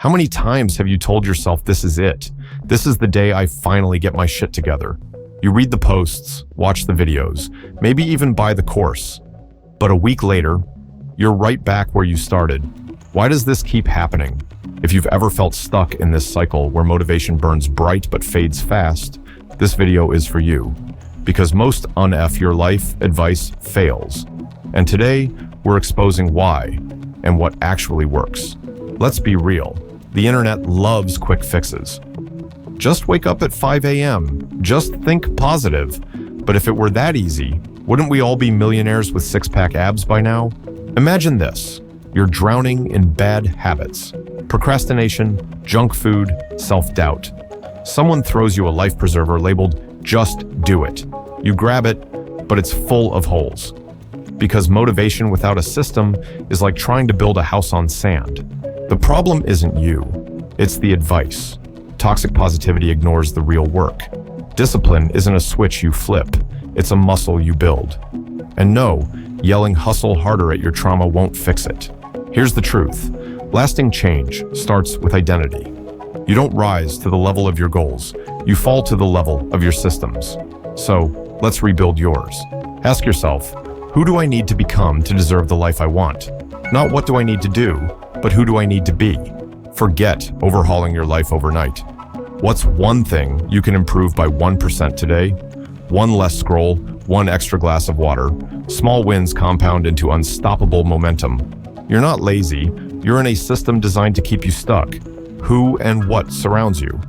How many times have you told yourself this is it? This is the day I finally get my shit together. You read the posts, watch the videos, maybe even buy the course. But a week later, you're right back where you started. Why does this keep happening? If you've ever felt stuck in this cycle where motivation burns bright but fades fast, this video is for you. Because most un-F your life advice fails. And today, we're exposing why and what actually works. Let's be real. The internet loves quick fixes. Just wake up at 5 a.m. Just think positive. But if it were that easy, wouldn't we all be millionaires with six-pack abs by now? Imagine this. You're drowning in bad habits. Procrastination, junk food, self-doubt. Someone throws you a life preserver labeled, "Just do it." You grab it, but it's full of holes. Because motivation without a system is like trying to build a house on sand. The problem isn't you, it's the advice. Toxic positivity ignores the real work. Discipline isn't a switch you flip, it's a muscle you build. And no, yelling hustle harder at your trauma won't fix it. Here's the truth. Lasting change starts with identity. You don't rise to the level of your goals, you fall to the level of your systems. So, let's rebuild yours. Ask yourself, who do I need to become to deserve the life I want? Not what do I need to do, but who do I need to be? Forget overhauling your life overnight. What's one thing you can improve by 1% today? One less scroll, one extra glass of water. Small wins compound into unstoppable momentum. You're not lazy, you're in a system designed to keep you stuck. Who and what surrounds you?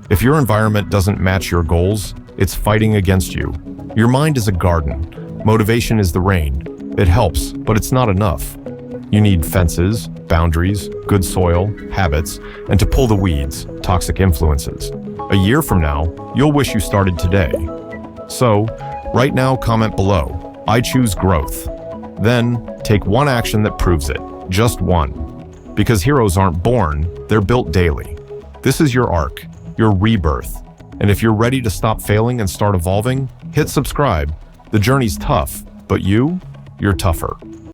If your environment doesn't match your goals, it's fighting against you. Your mind is a garden. Motivation is the rain. It helps, but it's not enough. You need fences, boundaries, good soil, habits, and to pull the weeds, toxic influences. A year from now, you'll wish you started today. So, right now comment below, I choose growth. Then, take one action that proves it, just one. Because heroes aren't born, they're built daily. This is your arc, your rebirth. And if you're ready to stop failing and start evolving, hit subscribe. The journey's tough, but you're tougher.